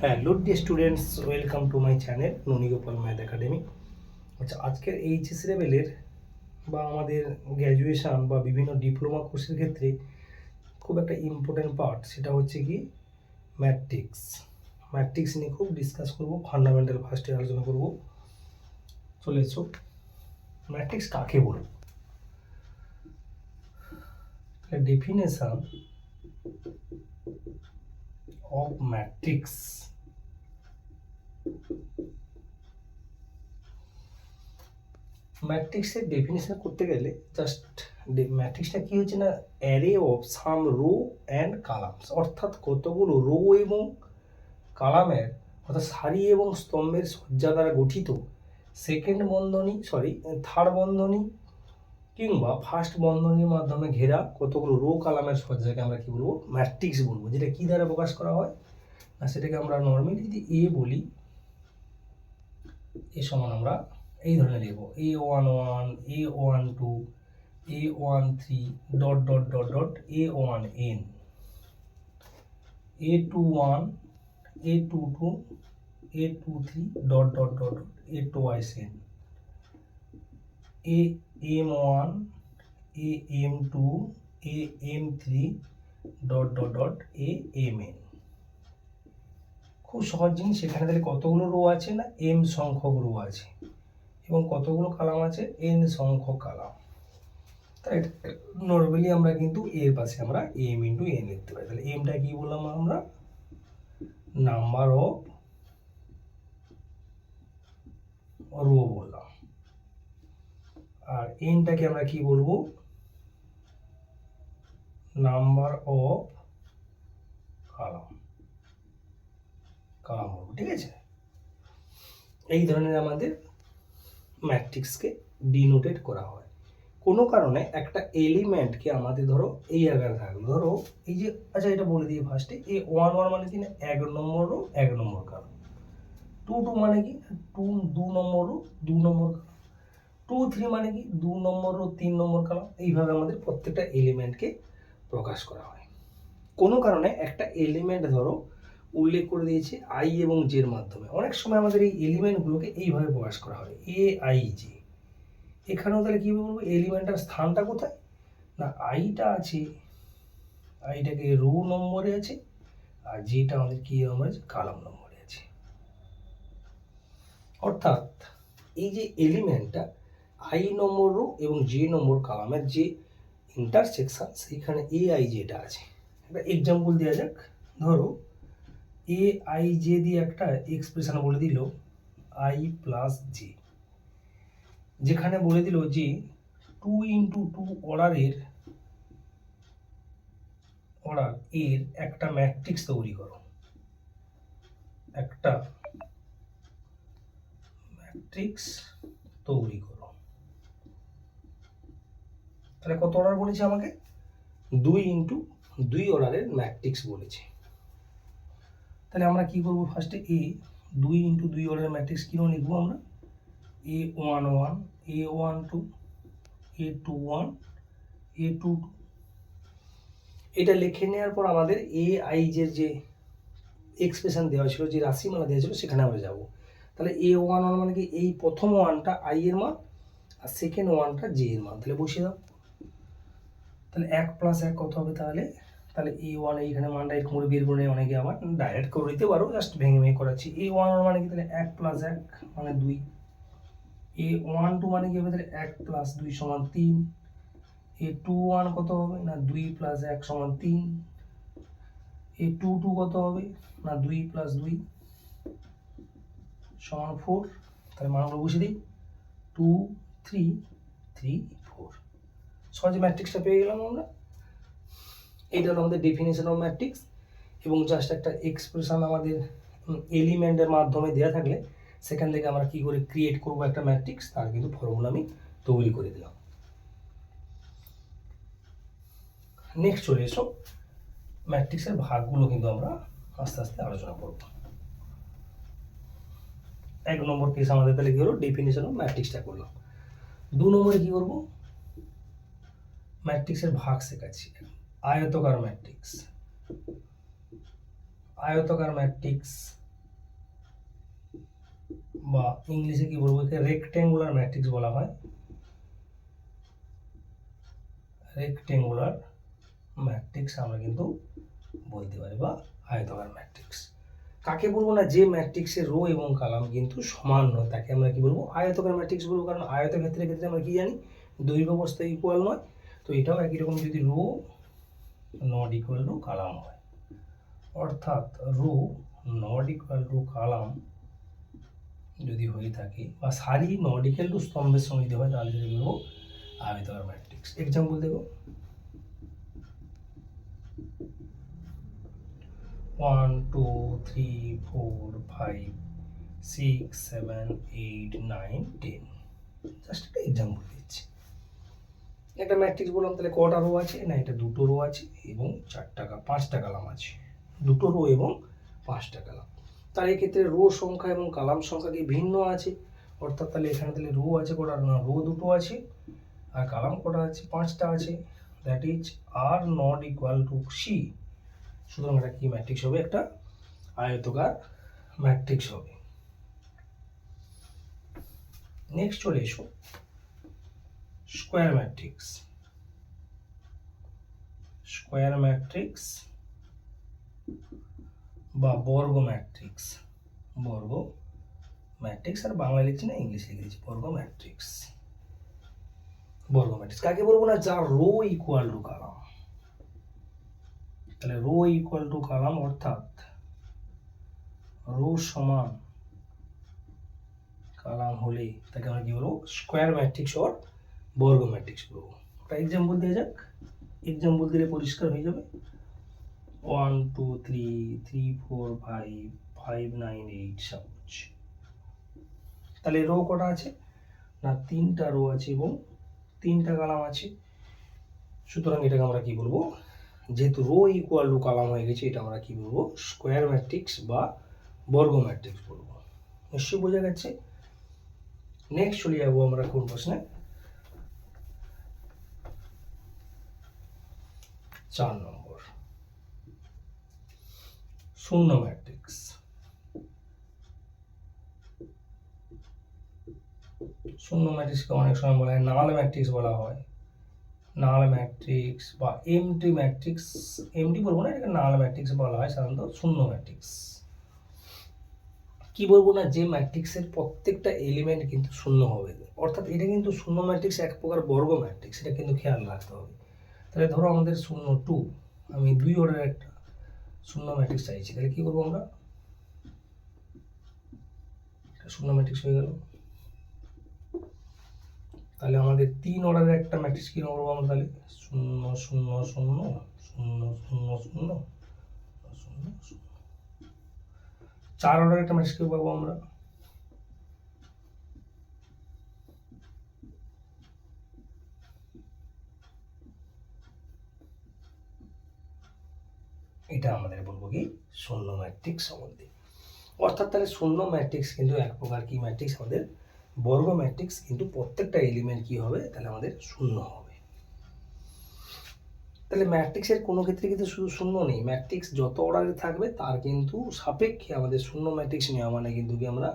Hello dear students, welcome to my channel Nanigopal math academy. আচ্ছা, আজকের HS লেভেলের বা আমাদের গ্র্যাজুয়েশন বা বিভিন্ন ডিপ্লোমা কোর্সের ক্ষেত্রে খুব একটা ইম্পর্টেন্ট পার্ট, সেটা হচ্ছে কি ম্যাট্রিক্স। ম্যাট্রিক্স নিয়ে খুব ডিসকাস করব, ফান্ডামেন্টাল ফার্স্টে আলোচনা করব। চলে এসো, ম্যাট্রিক্স কাকে বলব? Definition of matrix. ম্যাট্রিক্সের ডেফিনেশন করতে গেলে জাস্ট ম্যাট্রিক্সটা কি হচ্ছে না, array of some rho and Kalam's, অর্থাৎ কতগুলো রো এবং কালামের, অর্থাৎ সারি এবং স্তম্ভের সজ্জা দ্বারা গঠিত থার্ড বন্ধনী কিংবা ফার্স্ট বন্ধনীর মাধ্যমে ঘেরা কতগুলো রো কালামের সজ্জাকে আমরা কি বলবো? ম্যাট্রিক্স বলবো। যেটা কি দ্বারা প্রকাশ করা হয় না, সেটাকে আমরা নর্মালি যদি এ বলি, এ সমান আমরা এই ধরনের লিখবো A11, A12, A13 dot dot dot dot A1n, A21, A22, A23 dot dot dot A2n, AM1, AM2, AM3 dot dot dot AMN। খুব সহজ জিনিস। সেখানে তাহলে কতগুলো রো আছে না, m সংখ্যক রো আছে, এবং কতগুলো কালাম আছে, n সংখ্যক কালাম। তাই নর্মালি আমরা কিন্তু এর পাশে আমরা m ইন্টু n লিখতে পারি। তাহলে mটা কি বললাম আমরা? নাম্বার অফ রো বললাম। আর nটাকে আমরা কি বলবো? নাম্বার অফ কালাম বলবো। ঠিক আছে, এই ধরনের আমাদের ম্যাট্রিক্সকে ডিনোটেড করা হয়। কোনো কারণে একটা এলিমেন্টকে আমাদের ধরো এই আকারে থাকলো, ধরো এই যে, আচ্ছা এটা বলে দিই ফার্স্টে, A11 মানে কি না, 1 নম্বর রো 1 নম্বর কালাম। 22 মানে কি, 2 নম্বর রো 2 নম্বর কালাম। 23 মানে কি, 2 নম্বর রো 3 নম্বর কালাম। এইভাবে আমাদের প্রত্যেকটা এলিমেন্টকে প্রকাশ করা হয়। কোনো কারণে একটা এলিমেন্ট ধরো উল্লেখ করে দিয়েছে আই এবং জের মাধ্যমে। অনেক সময় আমাদের এই এলিমেন্টগুলোকে এইভাবে প্রকাশ করা হয়, AIJ। এখানেও তাহলে কি বলবো? এলিমেন্টের স্থানটা কোথায় না, আইটা আছে, আইটাকে রো নম্বরে আছে, আর যেটা আমাদের কি নম্বরে আছে, কালাম নম্বরে আছে। অর্থাৎ এই যে এলিমেন্টটা আই নম্বর রো এবং জে নম্বর কালামের যে ইন্টারসেকশন, সেইখানে AIJ টা আছে। একটা এক্সাম্পল দেওয়া যাক। ধরো AIJ দিয়ে একটা এক্সপ্রেশন বলে দিল I প্লাস জে, যেখানে বলে দিল যে 2 ইন্টু 2 অর্ডার এর একটা ম্যাট্রিক্স তৈরি করো, একটা ম্যাট্রিক্স তৈরি করো। তাহলে কত অর্ডার বলেছে আমাকে? 2 ইন্টু 2 অর্ডারের ম্যাট্রিক্স বলেছে। তাহলে আমরা কি করব? ফার্স্টে 2 ইন্টু 2 অর্ডারের ম্যাট্রিক্স কিরকম লিখবো আমরা? A11, A12, A21, A22। এটা লিখে নেওয়ার পর আমাদের AIJ যে এক্সপ্রেশন দেওয়া ছিল, যে রাশিমালা দেওয়া ছিল, সেখানে আমরা যাব। তাহলে A11 মানে কি, এই প্রথম ওয়ানটা আই এর মান, আর সেকেন্ড ওয়ানটা জে এর মান। তাহলে বসিয়ে দাও। তাহলে 1 প্লাস 1 কত হবে? তাহলে A1 এইখানে মানটা এরকম করে বের করে, অনেকে আবার ডাইরেক্ট করে দিতে পারো, জাস্ট ভেঙে ভেঙে করাচ্ছি। A1 মানে কি, তাহলে 1 প্লাস 1 মানে 2। A12 মানে কি হবে? তাহলে 1 প্লাস 2 সমান 3। A21 কত হবে না, 2 প্লাস 1 সমান 3। A22 কত হবে না, 2 প্লাস 2 সমান 4। তাহলে মানগুলো বসিয়ে দিই, 2, 3, 3, 4। সহজে ম্যাট্রিক্সটা পেয়ে গেলাম আমরা। এইটা হলো আমাদের ডেফিনেশন অফ ম্যাট্রিক্স। এবং জাস্ট একটা এক্সপ্রেশন আমাদের এলিমেন্টের মাধ্যমে দেওয়া থাকলে সেখান থেকে আমরা কি করে ক্রিয়েট করব একটা ম্যাট্রিক্স, তার কিন্তু ফর্মুলা আমি তৈরি করে দিলাম। নেক্সট চলে এসো, ম্যাট্রিক্সের ভাগগুলো কিন্তু আমরা আস্তে আস্তে আলোচনা করব। 1 নম্বর কেস আমাদের তাহলে কি হলো, ডেফিনেশন অফ ম্যাট্রিক্সটা করলাম। 2 নম্বরে কি করব? ম্যাট্রিক্সের ভাগ শেখাচ্ছি। আয়তকার ম্যাট্রিক্স, আয়তকার ম্যাট্রিক্স বা ইংলিশে কি বলবো, একে রেক্টেঙ্গুলার ম্যাট্রিক্স বলা হয়। রেক্টেঙ্গুলার ম্যাট্রিক্স আমরা কিন্তু বলতে পারি, বা আয়তাকার ম্যাট্রিক্স। কাকে বলবো না, যে ম্যাট্রিক্সের রো এবং কলাম কিন্তু সমান নয় তাকে আমরা কি বলবো, আয়তাকার ম্যাট্রিক্স বলবো। কারণ আয়তক্ষেত্রের ক্ষেত্রে আমরা কি জানি, দৈর্ঘ্য প্রস্থ ইকুয়াল নয়। তো এটাও একই রকম, যদি row not equal to column হয়, অর্থাৎ row not equal to column যদি হয়ে থাকে, বা সারি নট ইকুয়াল টু স্তম্ভের সঙ্গে যদি হয়, তাহলে যদি বলবো আয়তাকার ম্যাট্রিক্স। এক্সাম্পল দেখো, 1 2 3 4 5 6 7 8 9 10, জাস্ট একটা এক্সাম্পল দিচ্ছি। একটা ম্যাট্রিক্স বললাম, তাহলে কটা রো আছে না, এটা দুটো রো আছে এবং 5টা কলাম আছে, দুটো রো এবং 5টা কলাম। তার এক্ষেত্রে রো সংখ্যা এবং কলাম সংখ্যা কি ভিন্ন আছে, অর্থাৎ তাহলে এখানে তাহলে রো আছে কটা না, রো দুটো আছে, আর কলাম কটা আছে, 5টা আছে। That is R not equal to C. সুতরাং এটা কি ম্যাট্রিক্স হবে, একটা আয়তকার ম্যাট্রিক্স হবে। নেক্সট চলে এসো স্কোয়ার ম্যাট্রিক্স। স্কোয়ার ম্যাট্রিক্স বা বর্গ ম্যাট্রিক্স। বর্গ ম্যাট্রিক্স, আর বাংলা লিখছি না, ইংলিশ লিখেছি, বর্গ ম্যাট্রিক্স। বর্গ ম্যাট্রিক্স কাকে বলবো না, যার রো ইকুয়াল টু কলাম। তাহলে রো ইকুয়াল টু কলাম, অর্থাৎ রো সমান কলাম হলে তাকে আমরা কি বলবো, স্কোয়ার ম্যাট্রিক্স অর বর্গ ম্যাট্রিক্স বলবো। একটা এক্সাম্পল দিয়ে যাক, এক্সাম্পল দিলে পরিষ্কার হয়ে যাবে। 1 2 3 3 4 5 5 9 8 সাপোজ। তাহলে রো কটা আছে না, 3টা রো আছে এবং 3টা কলাম আছে। সুতরাং এটাকে আমরা কি বলবো, যেহেতু রো ইকুয়াল টু কলাম হয়ে গেছে, এটা আমরা কি বলবো, স্কোয়ার ম্যাট্রিক্স বা বর্গ ম্যাট্রিক্স বলবো। নিশ্চয়ই বোঝা গেছে। নেক্সট চলে যাবো আমরা কোন প্রশ্নে, 4 নম্বর, শূন্য ম্যাট্রিক্স। শূন্য ম্যাট্রিক্সকে অনেক সময় বলা হয় নাল ম্যাট্রিক্স বলা হয়, নাল ম্যাট্রিক্স বা এমটি ম্যাট্রিক্স। এমটি বলবো না, এটাকে নাল ম্যাট্রিক্স বলা হয় সাধারণত। শূন্য ম্যাট্রিক্স কি বলবো না, যে ম্যাট্রিক্সের প্রত্যেকটা এলিমেন্ট কিন্তু শূন্য হবে, অর্থাৎ এটা কিন্তু শূন্য ম্যাট্রিক্স এক প্রকার বর্গ ম্যাট্রিক্স, এটা কিন্তু খেয়াল রাখতে হবে। তাহলে ধরো আমাদের 0 2, আমি 2 অর্ডারের একটা শূন্য ম্যাট্রিক্স চাইছি, তাহলে কি করবো আমরা, শূন্য ম্যাট্রিক্স হয়ে গেল। তাহলে আমাদের 3 অর্ডারের একটা ম্যাট্রিক্স কি করবো আমরা, তাহলে 0 0 0 0 0 0 0 4 অর্ডারের একটা ম্যাট্রিক্স কি পাবো আমরা, এটা আমাদের বলবো কি শূন্য ম্যাট্রিক্স সম্বন্ধে। অর্থাৎ তাহলে শূন্য ম্যাট্রিক্স কিন্তু এক প্রকার কি ম্যাট্রিক্স, আমাদের বর্গ ম্যাট্রিক্স, কিন্তু প্রত্যেকটা এলিমেন্ট কি হবে, তাহলে আমাদের শূন্য হবে। তাহলে ম্যাট্রিক্সের কোনো ক্ষেত্রে কিন্তু শুধু শূন্য নেই, ম্যাট্রিক্স যত অর্ডারে থাকবে তার কিন্তু সাপেক্ষে আমাদের শূন্য ম্যাট্রিক্স নেওয়া মানে কিন্তু কি আমরা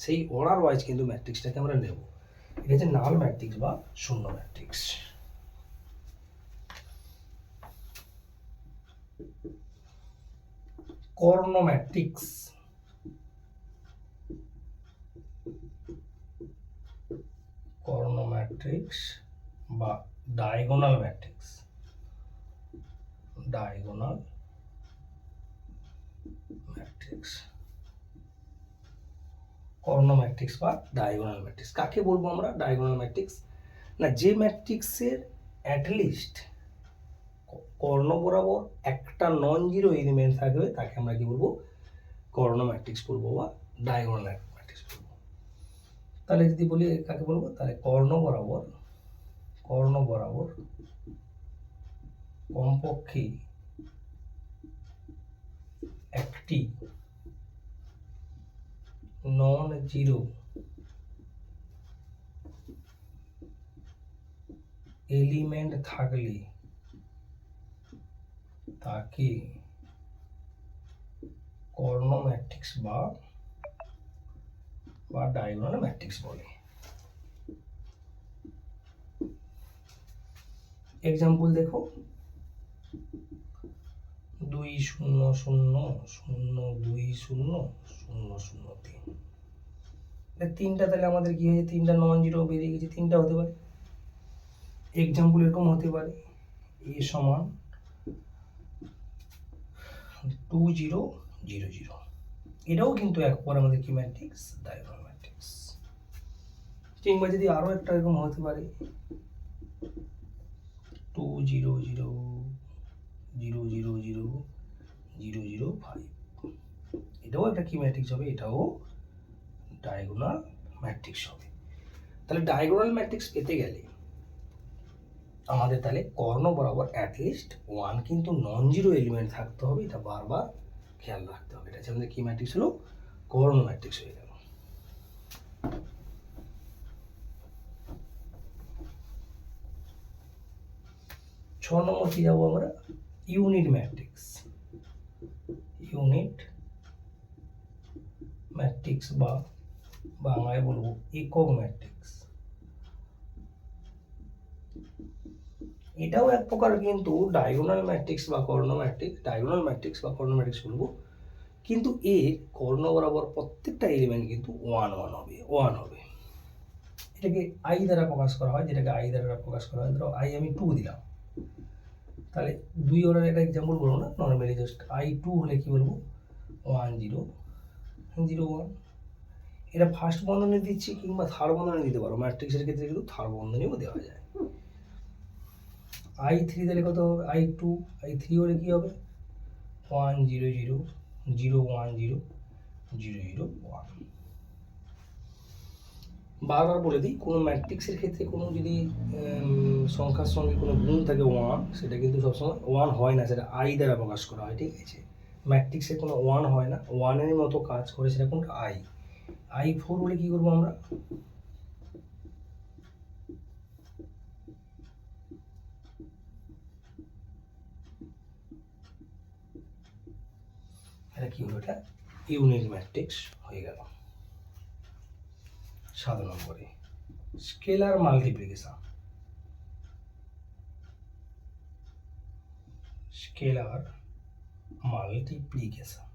সেই অর্ডার ওয়াইজ কিন্তু ম্যাট্রিক্সটাকে আমরা নেব। এটা হচ্ছে নাল ম্যাট্রিক্স বা শূন্য ম্যাট্রিক্স। কর্ণ ম্যাট্রিক্স। কর্ণ ম্যাট্রিক্স বা ডায়াগোনাল ম্যাট্রিক্স। ডায়াগোনাল ম্যাট্রিক্স, কর্ণ ম্যাট্রিক্স বা ডায়াগোনাল ম্যাট্রিক্স কাকে বলবো আমরা, ডায়াগোনাল ম্যাট্রিক্স না, যে ম্যাট্রিক্সের অ্যাটলিস্ট কর্ণ বরাবর একটা নন জিরো এলিমেন্ট থাকবে তাকে আমরা কি বলবো, কর্ণ ম্যাট্রিক্স বলবো বা ডায়াগোনাল ম্যাট্রিক্স বলবো। তাহলে যদি বলি কাকে বলবো, তাহলে কর্ণ বরাবর কমপক্ষে একটি নন জিরো এলিমেন্ট থাকলে তাকে কর্ণ ম্যাট্রিক্স বা বা ডায়াগোনাল ম্যাট্রিক্স বলে। এক্সাম্পল দেখো, 2 0 0 0 2 0 0 0 3, তিনটা তাহলে আমাদের কি হয়েছে, তিনটা নন জিরো বেরিয়ে গেছে, তিনটা হতে পারে। এক্সাম্পল এরকম হতে পারে, এ সমান 2 0 0 0, এটাও কিন্তু একবার আমাদের কি ম্যাট্রিক্স, ডায়াগোনাল ম্যাট্রিক্স। কিংবা যদি আরো একটা এরকম হতে পারে 2 0 0 0 0 0 0 0 5, এটাও একটা কি ম্যাট্রিক্স হবে, এটাও ডায়াগোনাল ম্যাট্রিক্স হবে। তাহলে ডায়াগোনাল ম্যাট্রিক্স পেতে গেলে আমাদের তাহলে কর্ণ বরাবর অ্যাটলিস্ট 1 কিন্তু নন জিরো এলিমেন্ট থাকতে হবে, এটা বারবার খেয়াল রাখতে হবে। এটা হচ্ছে আমাদের কি ম্যাট্রিক্স হলো, কর্ণ ম্যাট্রিক্স হয়ে গেল। ছ নম্বর কি যাবো আমরা, ইউনিট ম্যাট্রিক্স। ইউনিট ম্যাট্রিক্স বা বাংলায় বলবো একক ম্যাট্রিক্স। এটাও এক প্রকার কিন্তু ডায়াগোনাল ম্যাট্রিক্স বা কর্ণ ম্যাট্রিক্স, ডায়াগোনাল ম্যাট্রিক্স বা কর্ণ ম্যাট্রিক্স বলবো, কিন্তু এর কর্ণ বরাবর প্রত্যেকটা এলিমেন্ট কিন্তু 1 1 হবে, 1 হবে। এটাকে আই দ্বারা প্রকাশ করা হয়, যেটাকে আই দ্বারা প্রকাশ করা হয়, ধরো আই আমি 2 দিলাম, তাহলে 2 অর্ডার একটা এক্সাম্পল বলবো না, নর্মালি জাস্ট আই 2 হলে কি বলবো, 1 0 0 1। এটা ফার্স্ট বন্ধনী দিচ্ছি কিংবা থার্ড বন্ধনী দিতে পারো, ম্যাট্রিক্সের ক্ষেত্রে কিন্তু থার্ড বন্ধনীও দেওয়া যায়। আই 3 দিলে কত হবে, আই 2, আই 3 হলে কি হবে, 1 0 0 0 1 0 0 0 1। বারবার বলে দিই, কোনো ম্যাট্রিক্সের ক্ষেত্রে কোনো যদি সংখ্যার সঙ্গে কোনো গুণ থাকে 1, সেটা কিন্তু সবসময় 1 হয় না, সেটা আই দ্বারা প্রকাশ করা হয়, ঠিক আছে। ম্যাট্রিক্সে কোনো 1 হয় না, 1-এর মতো কাজ করে সেটা কোনটা, আই। আই 4 হলে কি করবো আমরা, এটা কি হলো, এটা ইউনিট ম্যাট্রিক্স হয়ে গেল। 7 নম্বরে স্কেলার মাল্টিপ্লিকেশন। স্কেলার মাল্টিপ্লিকেশন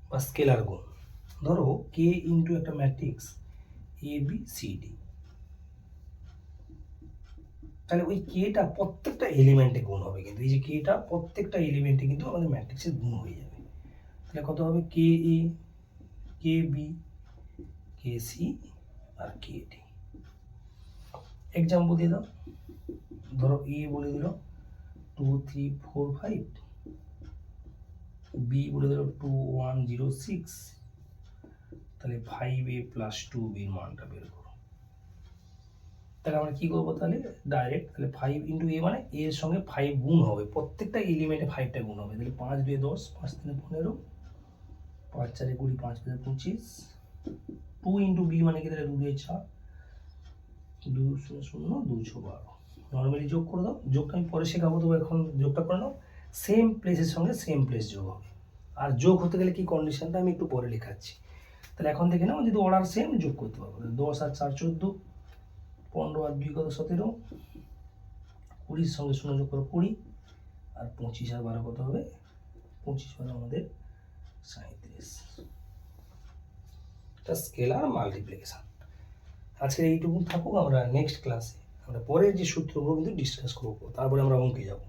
বা স্কেলার গুণ। ধরো কে ইন্টু একটা matrix A B C D, তাহলে ওই কেটা প্রত্যেকটা এলিমেন্টে গুণ হবে, কিন্তু এই যে কেটা প্রত্যেকটা এলিমেন্টে কিন্তু আমাদের ম্যাট্রিক্সের গুণ হয়ে যাবে। তাহলে কত হবে, কে এ, কে বি, কে সি আর কে ডি। এক্সাম্পল দিয়ে দাও, ধরো এ বলে দিল 2 3 4 5, বি বলে দিল 2 1 0 6, তাহলে 5a প্লাস 2b এর মানটা বের করো। তাহলে আমরা কি করবো, তাহলে ডাইরেক্ট, তাহলে 5 ইন্টু এ মানে এর সঙ্গে 5 গুণ হবে, প্রত্যেকটা এলিমেন্টে 5টা গুণ হবে। তাহলে 5 2 10, 5 3 15, 5 4 20, 5 5 25। 2 ইন্টু বি মানে কি, তাহলে 2 2 4, 2 0 0 2 6 12। নর্মালি যোগ করে দাও, যোগটা আমি পরে শেখাবো, তবে এখন যোগটা করে নাও। সেম প্লেসের সঙ্গে সেম প্লেস যোগ হবে, আর যোগ হতে গেলে কি কন্ডিশনটা আমি একটু পরে লেখাচ্ছি। তাহলে এখন থেকে নাও, যদি অর্ডার সেম যোগ করতে পারবো। 10 আর 4 14, 15 আর 2 কত 17, 20 সঙ্গে 0 যোগ করো 20, আর 25 আর 12 কত হবে, 25 মানে আমাদের 37। এটা স্কেলার মাল্টিপ্লিকেশন। আজকের এইটুকু থাকুক, আমরা নেক্সট ক্লাসে আমরা পরের যে সূত্রগুলো কিন্তু ডিসকাস করবো, তারপরে আমরা অঙ্কে যাবো।